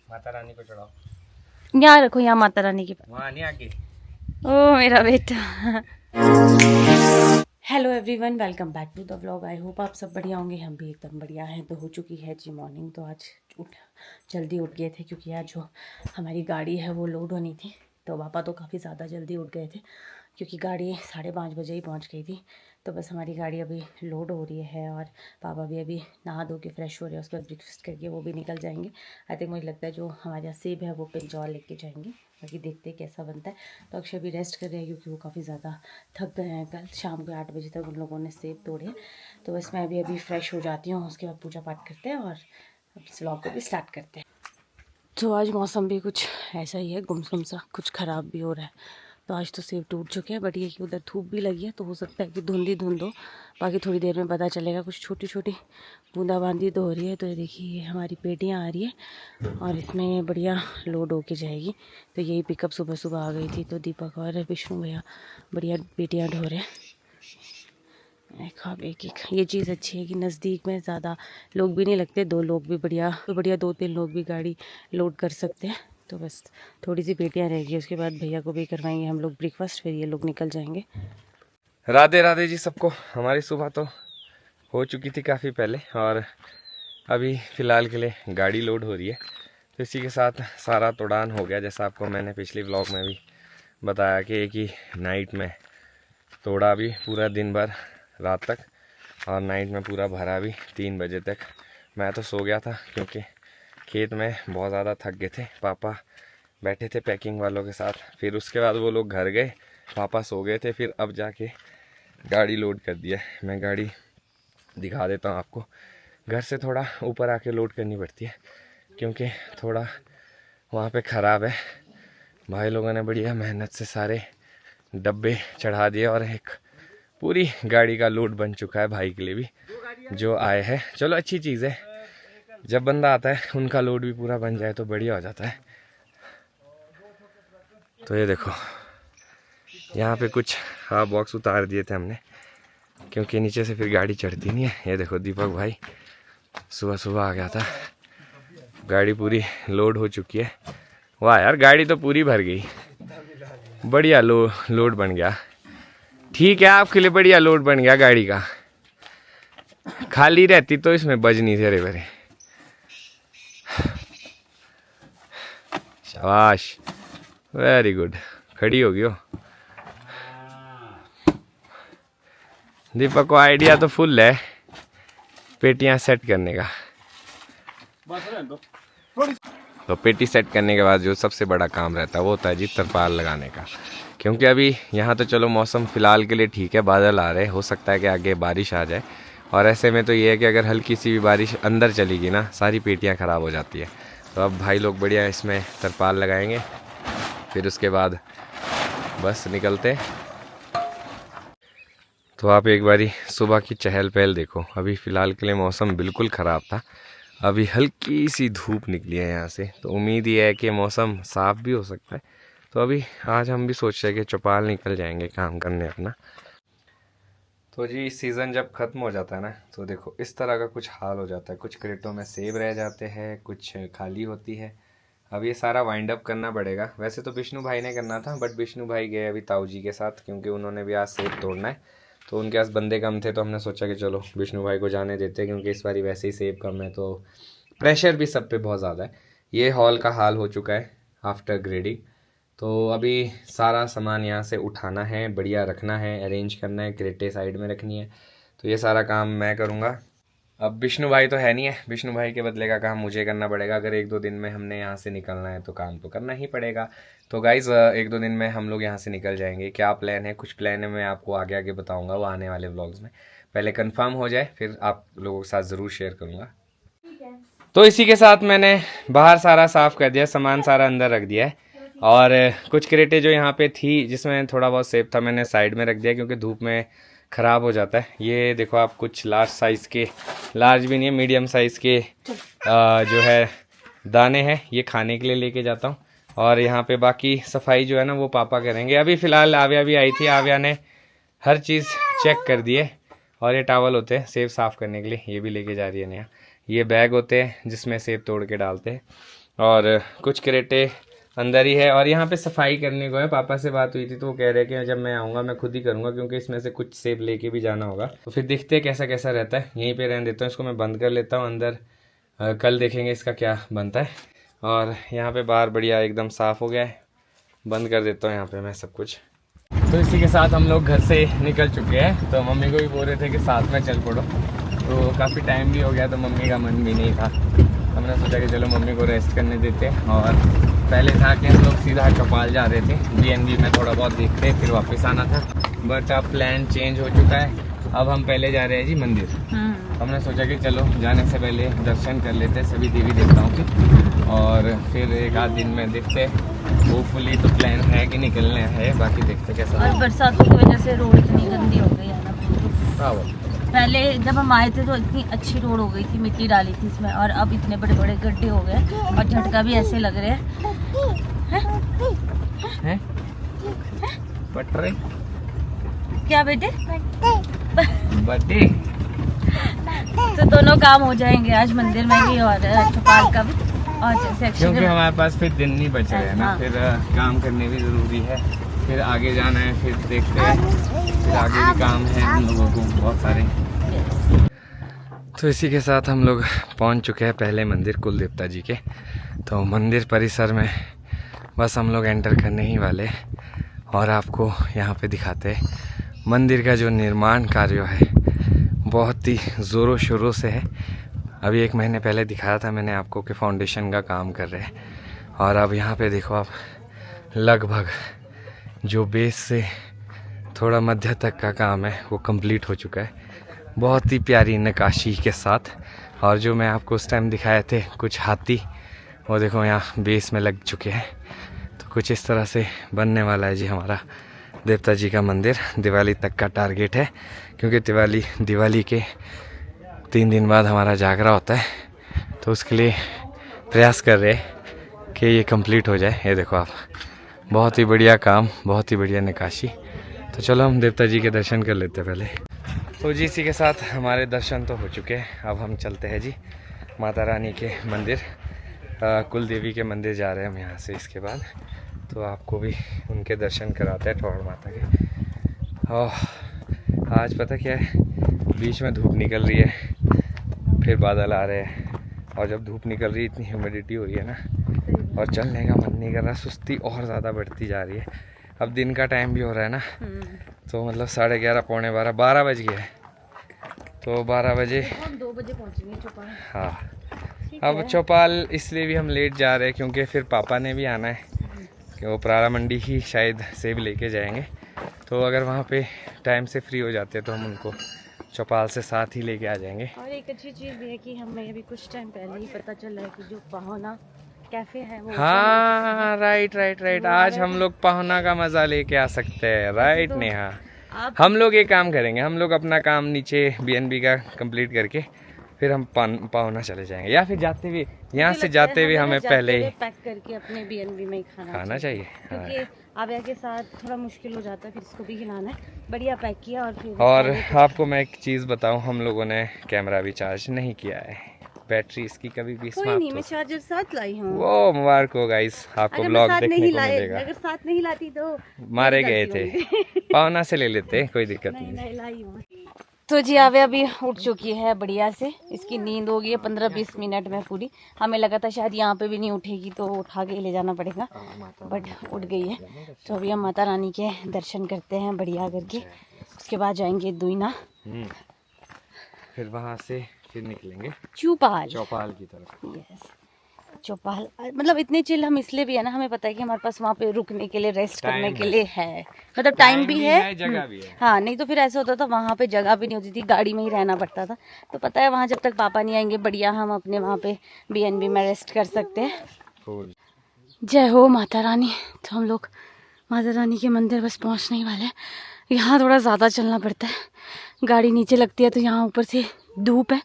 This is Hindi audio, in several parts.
माता रानी को चढ़ाओ। यहाँ रखो, यहाँ माता रानी की। वहाँ नहीं आगे। ओ मेरा बेटा। Hello everyone, welcome back to the vlog. I hope आप सब बढ़िया होंगे, हम भी एकदम बढ़िया हैं। तो हो चुकी है जी मॉर्निंग। तो आज जल्दी उठ गए थे क्योंकि आज जो हमारी गाड़ी है वो लोड होनी थी। तो पापा तो काफ़ी ज़्यादा जल्दी उठ गए थे क्योंकि गाड़ी 5:30 बजे ही पहुंच गई थी। तो बस हमारी गाड़ी अभी लोड हो रही है और पापा भी अभी नहा धो के फ्रेश हो रहे हैं। उसके बाद ब्रेकफास्ट करके वो भी निकल जाएंगे। आई थिंक मुझे लगता है जो हमारे यहाँ सेब है वो पिंजौर लेके जाएंगे। बाकी देखते हैं कैसा बनता है। तो अक्षय भी रेस्ट कर रहे हैं क्योंकि वो काफ़ी ज़्यादा थक गए हैं। कल शाम के 8 बजे तक उन लोगों ने सेब तोड़े। तो बस मैं अभी फ्रेश हो जाती हूँ, उसके बाद पूजा पाठ करते हैं और इस व्लॉग को भी स्टार्ट करते हैं। तो आज मौसम भी कुछ ऐसा ही है, गुमसुम सा, कुछ ख़राब भी हो रहा है। तो आज तो सेब टूट चुके हैं, बट ये कि उधर धूप भी लगी है तो हो सकता है कि धुंध ही धुंध हो। बाकी थोड़ी देर में पता चलेगा। कुछ छोटी छोटी बूंदाबांदी तो हो रही है। तो ये देखिए, ये हमारी पेटियाँ आ रही है और इसमें ये बढ़िया लोड होके जाएगी। तो यही पिकअप सुबह सुबह आ गई थी। तो दीपक और विष्णु भैया बढ़िया पेटियाँ ढो रहे हैं। खाब एक एक। ये चीज़ अच्छी है कि नज़दीक में ज़्यादा लोग भी नहीं लगते, 2 लोग भी बढ़िया 2-3 लोग भी गाड़ी लोड कर सकते हैं। तो बस थोड़ी सी पेटियाँ रहेगी, उसके बाद भैया को भी करवाएंगे हम लोग ब्रेकफास्ट, फिर ये लोग निकल जाएंगे। राधे राधे जी सबको। हमारी सुबह तो हो चुकी थी काफ़ी पहले और अभी फ़िलहाल के लिए गाड़ी लोड हो रही है। तो इसी के साथ सारा तोड़ान हो गया, जैसा आपको मैंने पिछली व्लॉग में भी बताया कि एक ही नाइट में तोड़ा भी पूरा दिन भर रात तक, और नाइट में पूरा भरा भी 3 बजे तक। मैं तो सो गया था क्योंकि खेत में बहुत ज़्यादा थक गए थे। पापा बैठे थे पैकिंग वालों के साथ, फिर उसके बाद वो लोग घर गए, पापा सो गए थे, फिर अब जाके गाड़ी लोड कर दिया। मैं गाड़ी दिखा देता हूँ आपको। घर से थोड़ा ऊपर आके लोड करनी पड़ती है क्योंकि थोड़ा वहाँ पे ख़राब है। भाई लोगों ने बढ़िया मेहनत से सारे डब्बे चढ़ा दिए और एक पूरी गाड़ी का लोड बन चुका है भाई के लिए भी जो आए हैं। चलो अच्छी चीज़ है, जब बंदा आता है उनका लोड भी पूरा बन जाए तो बढ़िया हो जाता है। तो ये देखो, यहाँ पे कुछ बॉक्स उतार दिए थे हमने क्योंकि नीचे से फिर गाड़ी चढ़ती नहीं है। ये देखो दीपक भाई सुबह सुबह आ गया था, गाड़ी पूरी लोड हो चुकी है। वाह यार, गाड़ी तो पूरी भर गई, बढ़िया लोड बन गया। ठीक है, आपके लिए बढ़िया लोड बन गया गाड़ी का। खाली रहती तो इसमें बज नहीं थे भरे। शाबाश, वेरी गुड। खड़ी होगी हो। दीपक को आइडिया तो फुल है पेटियां सेट करने का। तो पेटी सेट करने के बाद जो सबसे बड़ा काम रहता है वो होता है जी तरपाल लगाने का। क्योंकि अभी यहाँ तो चलो मौसम फ़िलहाल के लिए ठीक है, बादल आ रहे, हो सकता है कि आगे बारिश आ जाए। और ऐसे में तो ये है कि अगर हल्की सी भी बारिश अंदर चलेगी ना, सारी पेटियाँ ख़राब हो जाती है। तो अब भाई लोग बढ़िया इसमें तरपाल लगाएंगे, फिर उसके बाद बस निकलते। तो आप एक बारी सुबह की चहल पहल देखो। अभी फ़िलहाल के लिए मौसम बिल्कुल ख़राब था, अभी हल्की सी धूप निकली है यहाँ से। तो उम्मीद ये है कि मौसम साफ़ भी हो सकता है। तो अभी आज हम भी सोच रहे हैं कि चौपाल निकल जाएंगे काम करने अपना। तो जी इस सीज़न जब ख़त्म हो जाता है ना, तो देखो इस तरह का कुछ हाल हो जाता है। कुछ क्रेटों में सेब रह जाते हैं, कुछ खाली होती है। अब ये सारा वाइंड अप करना पड़ेगा। वैसे तो विष्णु भाई ने करना था, बट विष्णु भाई गए अभी ताऊ जी के साथ क्योंकि उन्होंने भी आज सेब तोड़ना है। तो उनके पास बंदे कम थे, तो हमने सोचा कि चलो विष्णु भाई को जाने देते हैं क्योंकि इस बार वैसे ही सेब कम है, तो प्रेशर भी सब पे बहुत ज़्यादा है। ये हॉल का हाल हो चुका है आफ्टर ग्रेडिंग। तो अभी सारा सामान यहाँ से उठाना है, बढ़िया रखना है, अरेंज करना है, क्रेटे साइड में रखनी है। तो ये सारा काम मैं करूँगा। अब विष्णु भाई तो है नहीं है, विष्णु भाई के बदले का काम मुझे करना पड़ेगा। अगर 1-2 दिन में हमने यहाँ से निकलना है तो काम तो करना ही पड़ेगा। तो गाइज़ 1-2 दिन में हम लोग यहाँ से निकल जाएंगे। क्या प्लान है, कुछ प्लान है, मैं आपको आगे आगे बताऊँगा वो आने वाले व्लॉग्स में। पहले कंफर्म हो जाए फिर आप लोगों के साथ ज़रूर शेयर करूँगा। तो इसी के साथ मैंने बाहर सारा साफ़ कर दिया, सामान सारा अंदर रख दिया है। और कुछ क्रेटें जो यहाँ पे थी जिसमें थोड़ा बहुत सेब था मैंने साइड में रख दिया क्योंकि धूप में ख़राब हो जाता है। ये देखो आप, कुछ लार्ज साइज़ के, लार्ज भी नहीं है, मीडियम साइज़ के जो है दाने हैं, ये खाने के लिए लेके जाता हूँ। और यहाँ पे बाकी सफाई जो है ना वो पापा करेंगे। अभी फ़िलहाल आव्या भी आई थी, आव्या ने हर चीज़ चेक कर दी है। और ये टावल होते हैं सेब साफ़ करने के लिए, ये भी लेके जा रही है नया। ये बैग होते हैं जिसमें सेब तोड़ के डालते हैं। और कुछ क्रेटे अंदर ही है। और यहाँ पे सफाई करने को है, पापा से बात हुई थी तो वो कह रहे कि जब मैं आऊँगा मैं खुद ही करूँगा, क्योंकि इसमें से कुछ सेब लेके भी जाना होगा। तो फिर देखते हैं कैसा कैसा रहता है। यहीं पे रहने देता हूँ इसको, मैं बंद कर लेता हूँ अंदर। कल देखेंगे इसका क्या बनता है। और यहाँ पे बाहर बढ़िया एकदम साफ़ हो गया है, बंद कर देता हूँ यहाँ पे मैं सब कुछ। तो इसी के साथ हम लोग घर से निकल चुके हैं। तो मम्मी को भी बोल रहे थे कि साथ में चल पड़ो, तो काफ़ी टाइम भी हो गया तो मम्मी का मन भी नहीं था। हमने सोचा कि चलो मम्मी को रेस्ट करने देते। और पहले था कि हम लोग सीधा चौपाल जा रहे थे, BNB में थोड़ा बहुत देखते फिर वापस आना था, बट अब प्लान चेंज हो चुका है। अब हम पहले जा रहे हैं जी मंदिर। हमने सोचा कि चलो जाने से पहले दर्शन कर लेते सभी देवी देवताओं के, और फिर एक आध दिन में देखते। होपफुली तो प्लान है कि निकलने है, बाकी देखते कैसा। और बरसातों की वजह से रोड इतनी गंदी हो गई है ना। पहले जब हम आए थे तो इतनी अच्छी रोड हो गई थी, मिट्टी डाली थी इसमें, और अब इतने बड़े बड़े गड्ढे हो गए और झटका भी ऐसे लग रहे हैं। पटरे क्या बेटे? बर्थडे। तो दोनों काम हो जाएंगे आज, मंदिर में भी और चौपाल का भी। और जैसे क्योंकि हमारे पास फिर दिन नहीं बच रहे हैं ना, हाँ। फिर काम करने भी ज़रूरी है, फिर आगे जाना है, फिर देखते हैं, फिर आगे भी काम है हम लोगों को बहुत सारे। तो इसी के साथ हम लोग पहुंच चुके हैं पहले मंदिर कुल देवता जी के। तो मंदिर परिसर में बस हम लोग एंटर करने ही वाले, और आपको यहाँ पे दिखाते हैं मंदिर का जो निर्माण कार्य है बहुत ही ज़ोरों शोरों से है। अभी 1 महीने पहले दिखाया था मैंने आपको कि फाउंडेशन का काम कर रहे हैं, और अब यहाँ पे देखो आप लगभग जो बेस से थोड़ा मध्य तक का काम है वो कंप्लीट हो चुका है, बहुत ही प्यारी नक्काशी के साथ। और जो मैं आपको उस टाइम दिखाए थे कुछ हाथी, वो देखो यहाँ बेस में लग चुके हैं। तो कुछ इस तरह से बनने वाला है जी हमारा देवता जी का मंदिर। दिवाली तक का टारगेट है, क्योंकि दिवाली के 3 दिन बाद हमारा जागरा होता है, तो उसके लिए प्रयास कर रहे हैं कि ये कंप्लीट हो जाए। ये देखो आप, बहुत ही बढ़िया काम, बहुत ही बढ़िया नक्काशी। तो चलो हम देवता जी के दर्शन कर लेते हैं पहले। तो जी इसी के साथ हमारे दर्शन तो हो चुके हैं, अब हम चलते हैं जी माता रानी के मंदिर, कुल देवी के मंदिर जा रहे हैं हम यहाँ से इसके बाद। तो आपको भी उनके दर्शन कराते हैं ठौड़ माता के। और आज पता क्या है, बीच में धूप निकल रही है, फिर बादल आ रहे हैं, और जब धूप निकल रही है इतनी ह्यूमिडिटी हो रही है ना, और चलने का मन नहीं कर रहा, सुस्ती और ज़्यादा बढ़ती जा रही है। अब दिन का टाइम भी हो रहा है ना, तो मतलब 11:30 पौने 12 बज गए हैं। तो 12 बजे हम 2 बजे पहुँचेंगे चौपाल। हाँ, अब चौपाल इसलिए भी हम लेट जा रहे हैं क्योंकि फिर पापा ने भी आना है, कि वो प्रारा मंडी ही शायद सेब लेके जाएंगे। तो अगर वहाँ पे टाइम से फ्री हो जाते तो हम उनको चौपाल से साथ ही लेके आ जाएंगे। और एक अच्छी चीज़ भी है कि हमें अभी कुछ टाइम पहले ही पता चला है कि जो पाहुना कैफे है वो हाँ राइट आज हम लोग पाहुना का मजा लेके आ सकते हैं। राइट नेहा, हम लोग ये काम करेंगे, हम लोग अपना काम नीचे BNB का कंप्लीट करके फिर हम पाहुना चले जाएंगे, या फिर जाते हुए यहाँ से जाते हुए हमें पहले ही पैक करके अपने BNB में ही खाना चाहिए। क्योंकि आव्या के साथ थोड़ा मुश्किल हो जाता है, फिर इसको भी खिलाना है। बढ़िया पैक किया। और फिर और आपको मैं एक चीज़ बताऊं, हम लोगों ने कैमरा भी चार्ज नहीं किया है, बैटरी इसकी कभी भी कोई नहीं, मैं समाप्त चार्जर साथ लाई हूँ। वो मुबारक हो गाइस, आपको ब्लॉग देखने को मिलेगा। अगर साथ नहीं लाती तो मारे गए थे। पाहुना से ले लेते, कोई दिक्कत नहीं। लाई हूँ। तो जी आव्या अभी उठ चुकी है बढ़िया से, इसकी नींद हो गई है 15-20 मिनट में पूरी। हमें लगा था शायद यहाँ पे भी नहीं उठेगी तो उठा के ले जाना पड़ेगा, बट उठ गई है। तो अभी हम माता रानी के दर्शन करते हैं बढ़िया करके, उसके बाद जाएंगे दुईना, फिर वहाँ से फिर निकलेंगे चौपाल की तरफ। यस, चौपाल मतलब इतने चिल हम इसलिए भी है ना, हमें पता है कि हमारे पास वहाँ पे रुकने के लिए, रेस्ट करने के लिए है, मतलब टाइम भी है, जगह भी है। हाँ, नहीं तो फिर ऐसा होता था वहाँ पे जगह भी नहीं होती थी, गाड़ी में ही रहना पड़ता था। तो पता है वहाँ जब तक पापा नहीं आएंगे बढ़िया हम अपने वहाँ पे BNB में रेस्ट कर सकते हैं। जय हो माता रानी। तो हम लोग माता रानी के मंदिर बस पहुँचने ही वाले हैं। यहाँ थोड़ा ज़्यादा चलना पड़ता है, गाड़ी नीचे लगती है तो यहाँ ऊपर से धूप है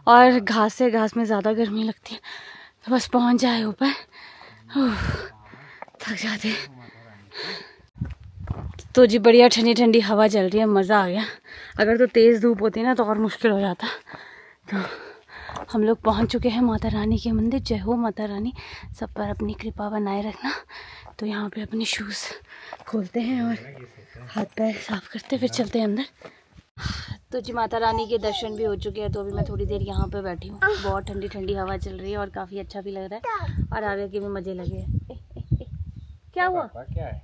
और घास है, घास में ज़्यादा गर्मी लगती है। तो बस पहुँच जाए ऊपर, थक जाते। तो जी बढ़िया ठंडी ठंडी हवा चल रही है, मज़ा आ गया। अगर तो तेज़ धूप होती ना तो और मुश्किल हो जाता। तो हम लोग पहुंच चुके हैं माता रानी के मंदिर। जय हो माता रानी, सब पर अपनी कृपा बनाए रखना। तो यहाँ पे अपने शूज़ खोलते हैं और हाथ पैर साफ करते फिर चलते हैं अंदर। तो जी माता रानी के दर्शन भी हो चुके हैं। तो अभी मैं थोड़ी देर यहाँ पे बैठी हूँ। बहुत ठंडी ठंडी हवा चल रही है और काफ़ी अच्छा भी लग रहा है और आगे के भी मज़े लगे हैं। क्या हुआ? क्या है?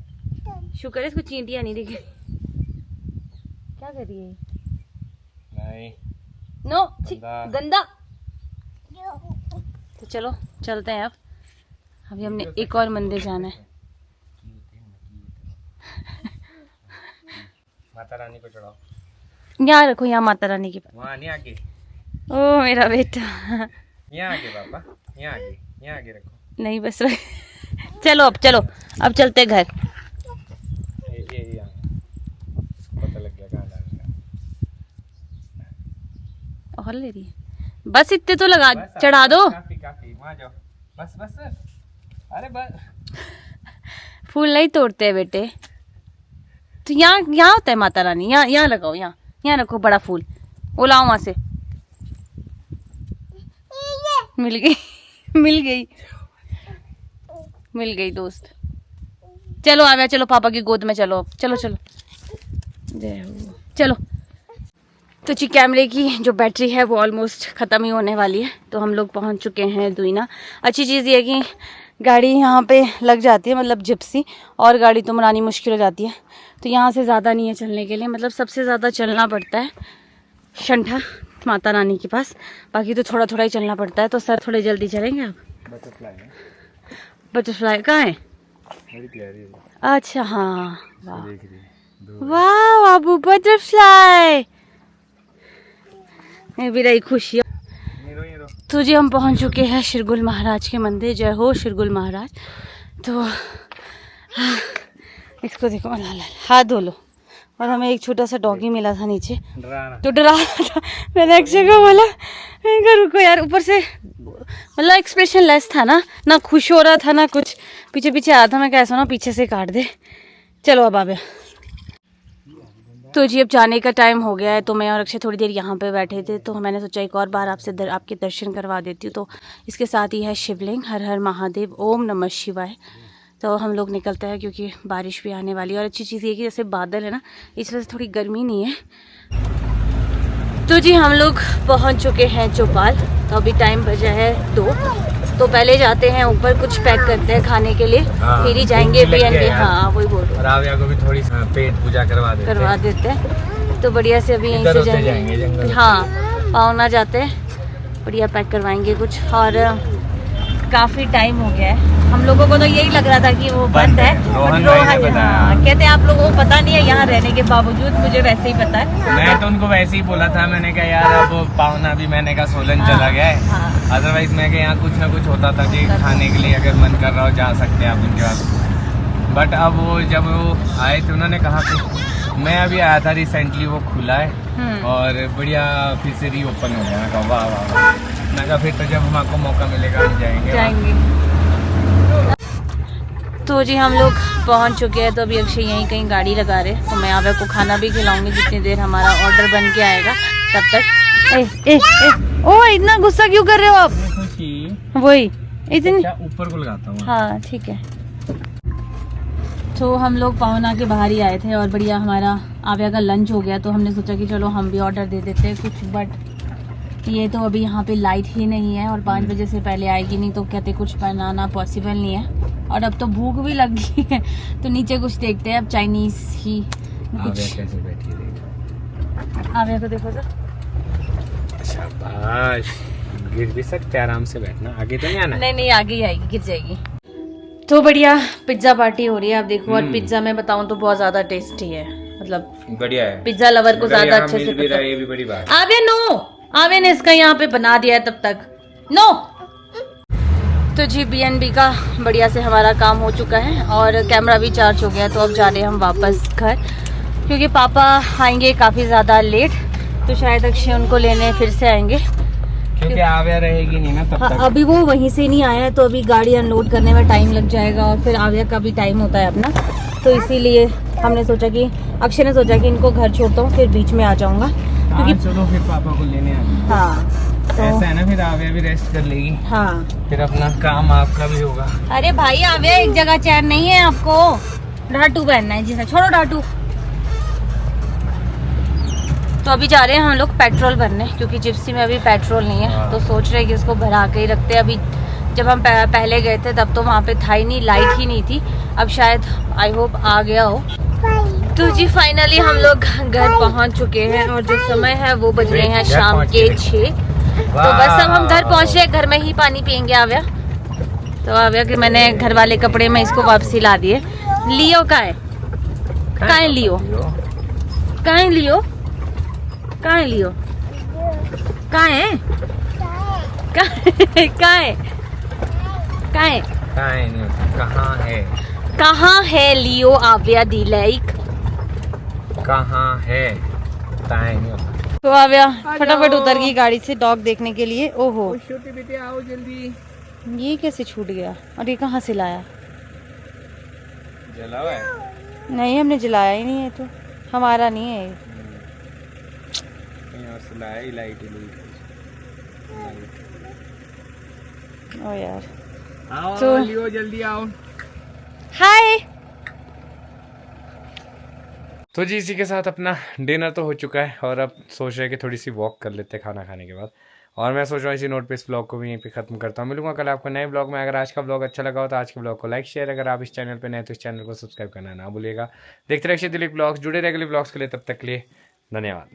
शुक्र है इसको चींटियाँ नहीं दिखी। क्या कर रही है? नहीं नो गंदा। तो चलो चलते हैं अब। अभी हमने एक और मंदिर जाना है। माता रानी को चढ़ाओ। यहाँ रखो, यहाँ माता रानी के पास। वहाँ नहीं आगे। ओ मेरा बेटा। यहाँ आगे पापा, यहाँ आगे, यहाँ आगे रखो। नहीं बस चलो अब चलते घर। ये यहाँ पता लग गया कहाँ डालना है। और ले रही है बस इतने तो लगा चढ़ा दो। काफी वहाँ जाओ बस। अरे बस फूल नहीं तोड़ते हैं बेटे। तो यहाँ होता है माता रानी। यहाँ लगाओ, यहाँ रखो बड़ा फूल। वो लाओ वहां से। मिल गई दोस्त। चलो आ गया, चलो पापा की गोद में चलो। चलो चलो। तो जी कैमरे की जो बैटरी है वो ऑलमोस्ट ख़त्म ही होने वाली है। तो हम लोग पहुंच चुके हैं दुईना। अच्छी चीज़ ये है कि गाड़ी यहाँ पे लग जाती है, मतलब जिप्सी, और गाड़ी तो मनानी मुश्किल हो जाती है। तो यहाँ से ज़्यादा नहीं है चलने के लिए, मतलब सबसे ज़्यादा चलना पड़ता है शंठा माता रानी के पास, बाकी तो थोड़ा थोड़ा ही चलना पड़ता है। तो सर थोड़े जल्दी चलेंगे आप। बटरफ्लाई कहाँ है? अच्छा हाँ, वाह बाबू बटरफ्लाई। भी रही खुशी। तो जी हम पहुंच चुके हैं शिरगुल महाराज के मंदिर। जय हो शिरगुल महाराज। तो इसको देखो, हाथ धो लो। और हमें एक छोटा सा डॉगी मिला था नीचे, तो डरा रहा था। मैंने अक्षय को बोला रुको यार, ऊपर से मतलब एक्सप्रेशन लेस था ना खुश हो रहा था ना कुछ, पीछे पीछे आ रहा था। मैं कैसा ना पीछे से काट दे। चलो अब आवे। तो जी अब जाने का टाइम हो गया है। तो मैं और अक्षय थोड़ी देर यहाँ पे बैठे थे, तो मैंने सोचा एक और बार आपके दर्शन करवा देती हूँ। तो इसके साथ ही है शिवलिंग। हर हर महादेव, ओम नमः शिवाय। तो हम लोग निकलते हैं क्योंकि बारिश भी आने वाली है। और अच्छी चीज़ ये कि जैसे बादल है ना, इस वजह से थोड़ी गर्मी नहीं है। तो जी हम लोग पहुँच चुके हैं चौपाल। तो अभी टाइम बजा है 2। तो पहले जाते हैं ऊपर, कुछ पैक करते हैं खाने के लिए, फिर ही जाएंगे BNB। हाँ वही बोल रहा हूँ। राविया को भी थोड़ी पेट पूजा करवा देते हैं। तो बढ़िया से अभी यहीं से जाएंगे। हाँ पावना जाते हैं, बढ़िया पैक करवाएंगे कुछ। और काफ़ी टाइम हो गया है। हम लोगों को तो यही लग रहा था कि वो बंद है। रोहन कहते हैं आप लोगों को पता नहीं है, यहाँ रहने के बावजूद मुझे वैसे ही पता है। मैं तो उनको वैसे ही बोला था। मैंने कहा यार अब पावना भी मैंने कहा सोलन चला गया है। अदरवाइज मैं यहाँ कुछ ना कुछ होता था कि खाने के लिए अगर मन कर रहा हो जा सकते हैं आप उनके पास। बट अब वो जब वो आए थे उन्होंने कहा कि मैं अभी आया था रिसेंटली, वो खुला है और बढ़िया फिर से रीओपन हो गया। मैं कहा वाह वाह वाह। मैं कहा फिर तो जब हमको मौका मिलेगा हम जाएंगे। तो जी हम लोग पहुंच चुके हैं। तो अभी अक्षय यहीं कहीं गाड़ी लगा रहे। तो मैं आवे को खाना भी खिलाऊंगी जितनी देर हमारा ऑर्डर बन के आएगा तब तक। ओ इतना गुस्सा क्यों कर रहे हो आप? वही इतनी ऊपर को लगाता हूँ। हाँ ठीक है। तो हम लोग पावना के बाहर ही आए थे और बढ़िया हमारा आव्या का लंच हो गया। तो हमने सोचा कि चलो हम भी ऑर्डर दे देते हैं कुछ। बट ये तो अभी यहाँ पे लाइट ही नहीं है और 5 बजे से पहले आएगी नहीं, तो कहते कुछ बनाना पॉसिबल नहीं है। और अब तो भूख भी लग गई है, तो नीचे कुछ देखते हैं अब चाइनीज ही कुछ। कैसे बैठी है आव्या को देखो सर। शाबाश, गिर भी सकते, आराम से बैठना। आगे तो नहीं आना। नहीं आगे ही आएगी, गिर जाएगी। तो बढ़िया पिज्जा पार्टी हो रही है आप देखो। और पिज्जा मैं बताऊं तो बहुत ज्यादा टेस्टी है, मतलब बढ़िया है। पिज्जा लवर को ज्यादा अच्छे से पता है। ये भी बड़ी बात। आवे ने इसका यहाँ पे बना दिया है तब तक। नो तो जी BNB का बढ़िया से हमारा काम हो चुका है और कैमरा भी चार्ज हो गया। तो अब जा रहे हैं हम वापस घर, क्योंकि पापा आएंगे काफ़ी ज़्यादा लेट। तो शायद अक्षय उनको लेने फिर से आएंगे, क्योंकि आव्या रहेगी नहीं ना तब तक। अभी वो वहीं से नहीं आया है, तो अभी गाड़ी अनलोड करने में टाइम लग जाएगा और फिर आव्या का भी टाइम होता है अपना। तो इसीलिए हमने सोचा कि अक्षय ने सोचा कि इनको घर छोड़ता हूँ, फिर बीच में आ जाऊँगा। क्योंकि चलो फिर पापा को लेने आ। हाँ ऐसा है ना, फिर आव्या भी रेस्ट कर लेगी, हाँ। फिर अपना काम आपका भी होगा। अरे भाई आव्या एक जगह चैन नहीं है आपको, ढाटू पहनना है जिसे, छोड़ो ढाटू। तो अभी जा रहे हैं हम लोग पेट्रोल भरने, क्योंकि जिप्सी में अभी पेट्रोल नहीं है। तो सोच रहे हैं कि इसको भरा के ही रखते हैं। अभी जब हम पहले गए थे तब तो वहाँ पे था ही नहीं, लाइट ही नहीं थी। अब शायद आई होप आ गया हो। तो जी फाइनली हम लोग घर पहुँच चुके हैं और जो समय है वो बज रहे हैं शाम के 6। तो बस अब हम घर पहुँच रहे हैं, घर में ही पानी पियेंगे आव्या। तो आव्या के मैंने घर वाले कपड़े में इसको वापसी ला दिए। लियो का है, कहाँ है लियो, कहाँ है लियो, कहाँ है लियो, कहाँ है, कहाँ है, कहाँ है, कहाँ है, कहाँ है, कहाँ है लियो आव्या दी लाइक, कहाँ है, तो आव्या फटाफट उतर गई गाड़ी से डॉग देखने के लिए। ओहो छोटे बेटे आओ जल्दी। ये कैसे छूट गया और ये कहाँ से लाया? जला हुआ है? नहीं हमने जलाया ही नहीं है, तो हमारा नहीं है ये। लाइट ओ यार आओ तो लियो, जल्दी आओ। हाय। तो जी इसी के साथ अपना डिनर तो हो चुका है और अब सोच रहे हैं कि थोड़ी सी वॉक कर लेते हैं खाना खाने के बाद। और मैं सोच रहा हूँ इसी नोट पे इस ब्लॉग को भी यहीं पे खत्म करता हूँ। मिलूंगा कल आपको नए ब्लॉग में। अगर आज का ब्लॉग अच्छा लगा हो तो आज के ब्लॉग को लाइक शेयर, अगर आप इस चैनल पे नए तो इस चैनल को सब्सक्राइब करना ना भूलिएगा। देखते रहिए दिलीप ब्लॉग्स, जुड़े रहिए अगले ब्लॉग्स के लिए। तब तक के लिए धन्यवाद।